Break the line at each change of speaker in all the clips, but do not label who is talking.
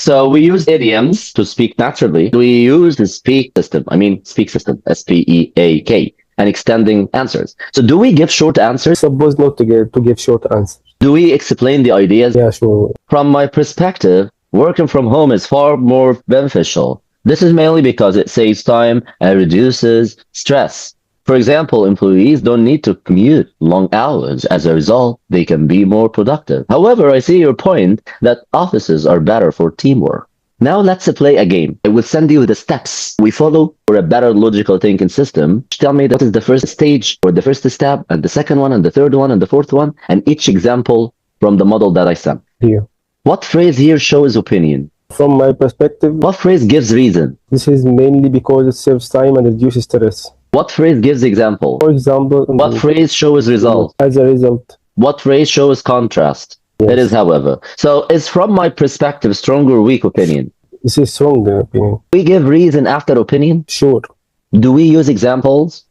So we use idioms to speak naturally. We use the speak system, S-P-E-A-K, and extending answers. So do we give short answers?
Suppose not to give short answers.
Do we explain the ideas?
Yeah, sure.
From my perspective, working from home is far more beneficial. This is mainly because it saves time and reduces stress. For example, employees don't need to commute long hours. As a result, they can be more productive. However, I see your point that offices are better for teamwork. Now let's play a game. I will send you the steps we follow for a better logical thinking system. Tell me what is the first stage or the first step and the second one and the third one and the fourth one and each example from the model that I sent.
Here.
What phrase here shows opinion?
From my perspective,
What phrase gives reason?
this is mainly because it saves time and reduces stress.
What phrase gives example?
For example,
What phrase shows result?
as a result,
What phrase shows contrast?
yes.
It is, however. So is from my perspective strong or weak opinion?
This is strong opinion.
We give reason after opinion?
Sure.
Do we use examples?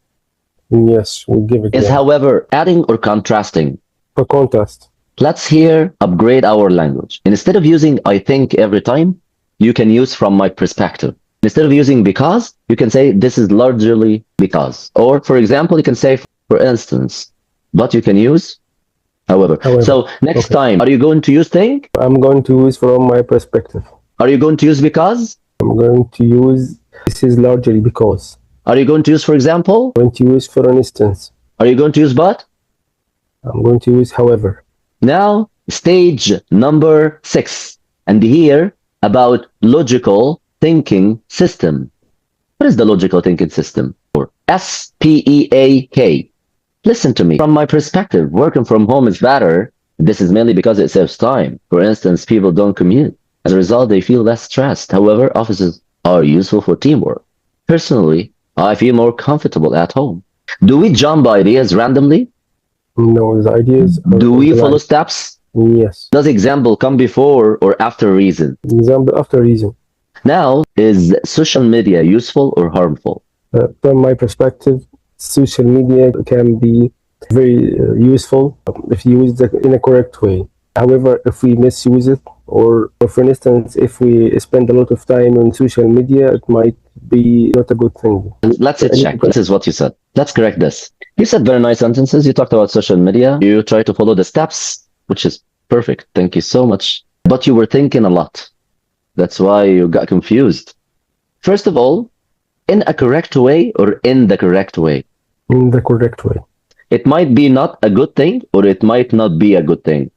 Yes, we give it.
Is, however, adding or contrasting?
For contrast.
Let's here upgrade our language. Instead of using I think every time, you can use from my perspective. Instead of using because, you can say this is largely because. Or for example, you can say for instance, but you can use however. So next time, are you going to use think?
I'm going to use from my perspective.
Are you going to use because?
I'm going to use this is largely because.
Are you going to use for example?
I'm going to use for an instance.
Are you going to use but?
I'm going to use however.
Now, stage number 6. And here about logical thinking system. What is the logical thinking system? Or SPEAK. Listen to me. From my perspective, working from home is better. This is mainly because it saves time. For instance, people don't commute. As a result, they feel less stressed. However, offices are useful for teamwork. Personally, I feel more comfortable at home. Do we jump ideas randomly?
No, the ideas.
Do we follow steps?
Yes.
Does example come before or after reason?
Example after reason.
Now, is social media useful or harmful?
From my perspective, social media can be very useful if you use it in a correct way. However, if we misuse it, or for instance, if we spend a lot of time on social media, it might be not a good thing.
Let's check. This is what you said. Let's correct this. You said very nice sentences. You talked about social media. You try to follow the steps, which is perfect. Thank you so much. But you were thinking a lot. That's why you got confused. First of all, in a correct way or in the correct way?
In the correct way.
It might be not a good thing or it might not be a good thing.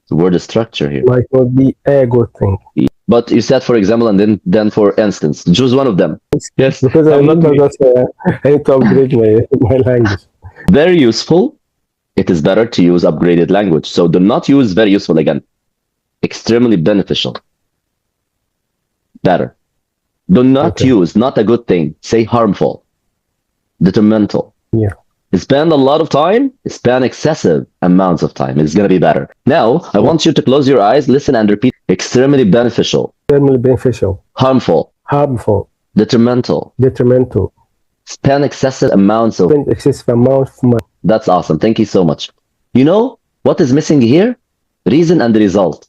The word structure here.
Might not be a good thing.
But you said for example and then for instance. Choose one of them. Yes.
Because I need to upgrade my language.
Very useful. It is better to use upgraded language. So do not use very useful again. Extremely beneficial. Better. Do not use not a good thing. Say harmful. Detrimental.
Yeah.
Spend a lot of time. Spend excessive amounts of time. It's going to be better. Now, I want you to close your eyes, listen and repeat. Extremely beneficial.
Extremely beneficial.
Harmful.
Harmful.
Detrimental.
Detrimental.
Spend excessive amounts of...
Spend excessive amount of money.
That's awesome. Thank you so much. You know what is missing here? Reason and the result.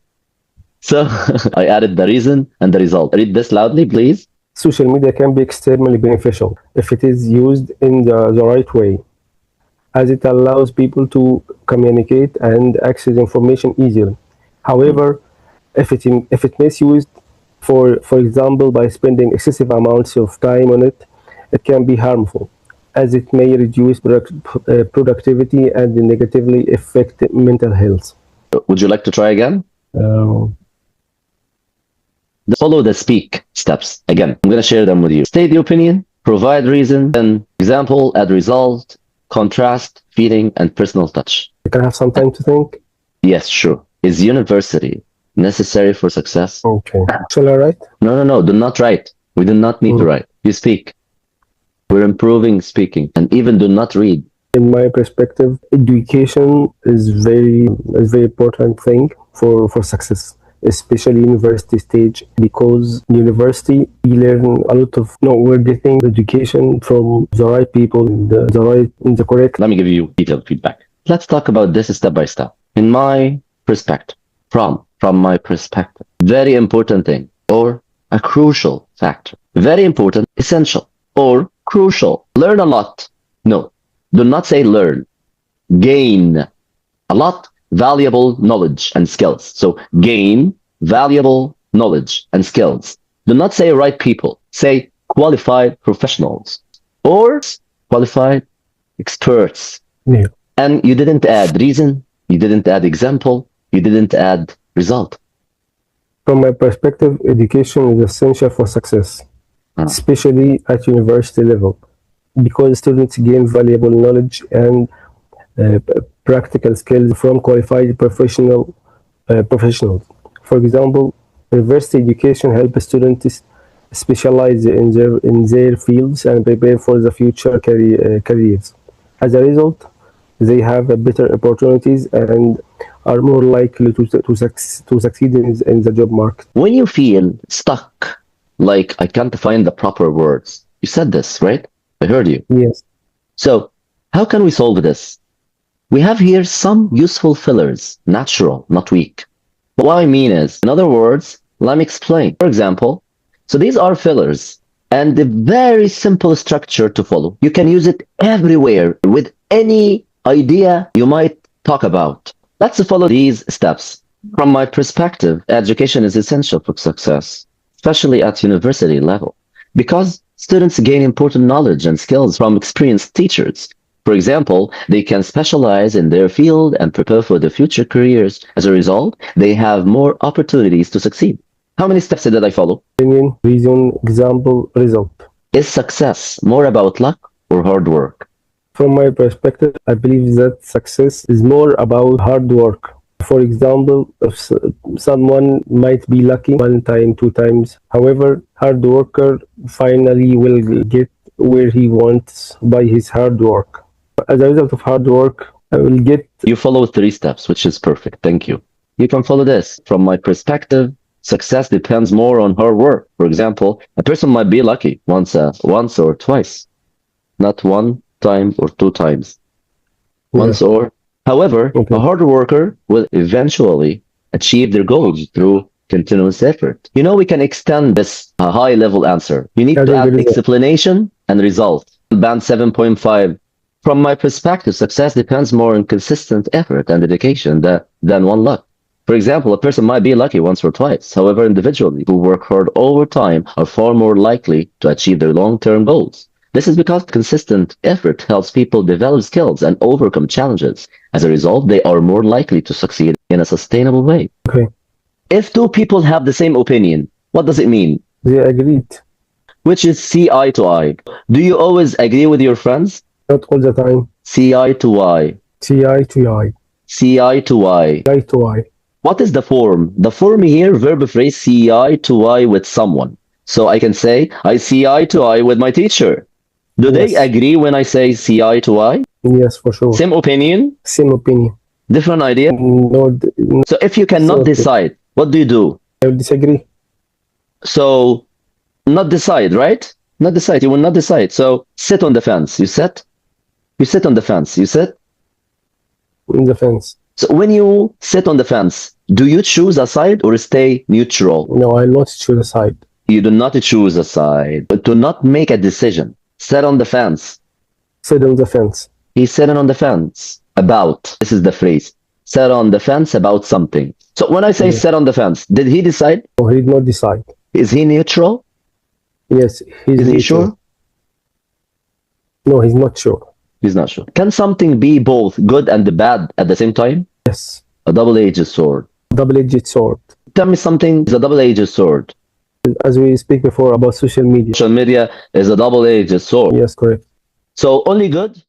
So I added the reason and the result. Read this loudly, please.
Social media can be extremely beneficial if it is used in the right way, as it allows people to communicate and access information easily. However, if it misused, for example, by spending excessive amounts of time on it, it can be harmful, as it may reduce productivity and negatively affect mental health.
Would you like to try again? Follow the speak steps. Again, I'm going to share them with you. State the opinion, provide reason, then example, add result, contrast, feeling, and personal touch.
Can I have some time to think?
Yes, sure. Is university necessary for success?
Okay. Shall I write?
No. Do not write. We do not need to write. You speak. We're improving speaking, and even do not read.
In my perspective, education is very important thing for success, especially university stage, because university we learn a lot of we're getting education from the right people in the correct.
Let me give you detailed feedback. Let's talk about this step by step. In my perspective, from my perspective, very important thing. or a crucial factor. Very important, essential, or crucial. Learn a lot. No, do not say learn. Gain a lot valuable knowledge and skills. So gain valuable knowledge and skills. Do not say right people. Say qualified professionals or qualified experts.
Yeah.
And you didn't add reason, you didn't add example, you didn't add result.
From my perspective, education is essential for success, especially at university level, because students gain valuable knowledge and practical skills from qualified professionals. For example, university education helps students specialize in their fields and prepare for the future careers. As a result, they have better opportunities and are more likely to succeed in the job market.
When you feel stuck, like I can't find the proper words, you said this, right? I heard you.
Yes.
So, how can we solve this? We have here some useful fillers, natural, not weak. But what I mean is, in other words, let me explain. For example, so these are fillers and a very simple structure to follow. You can use it everywhere with any idea you might talk about. Let's follow these steps. From my perspective, education is essential for success, especially at university level, because students gain important knowledge and skills from experienced teachers. For example, they can specialize in their field and prepare for their future careers. As a result, they have more opportunities to succeed. How many steps did I follow?
Opinion, reason, example, result.
Is success more about luck or hard work?
From my perspective, I believe that success is more about hard work. For example, if someone might be lucky one time, two times. However, hard worker finally will get where he wants by his hard work. As a result of hard work, I will get...
You follow 3 steps, which is perfect. Thank you. You can follow this. From my perspective, success depends more on hard work. For example, a person might be lucky once or twice, not one time or 2 times. Once or... However, a hard worker will eventually achieve their goals through continuous effort. You know, we can extend this high-level answer. You need to add explanation and result. Band 7.5. From my perspective, success depends more on consistent effort and dedication than one luck. For example, a person might be lucky once or twice. However, individuals who work hard over time are far more likely to achieve their long-term goals. This is because consistent effort helps people develop skills and overcome challenges. As a result, they are more likely to succeed in a sustainable way.
Okay.
If 2 people have the same opinion, what does it mean?
They agreed.
Which is see eye to eye. Do you always agree with your friends?
Not all the time.
See eye to eye.
See eye to eye.
See eye to eye.
Eye to eye.
What is the form? The form here, verb phrase, see eye to eye with someone. So I can say, I see eye to eye with my teacher. Do they agree when I say see eye to eye?
Yes, for sure.
Same opinion?
Same opinion.
Different idea?
No.
So if you cannot decide, what do you do?
I will disagree.
So, not decide, right? Not decide. You will not decide. So, sit on the fence. You sit? You sit on the fence. You sit?
In the fence.
So, when you sit on the fence, do you choose a side or stay neutral?
No, I'll not choose a side.
You do not choose a side. But do not make a decision. Sit on the fence.
Sit on the fence.
He's sitting on the fence. About. This is the phrase. Sit on the fence about something. So when I say sit on the fence, did he decide?
No, he did not decide.
Is he neutral?
Yes,
Is he sure?
No, he's not sure.
He's not sure. Can something be both good and bad at the same time?
Yes.
A double-edged sword.
Double-edged sword.
Tell me something is a double-edged sword.
As we speak before about social media.
Social media is a double-edged sword.
Yes, correct.
So only good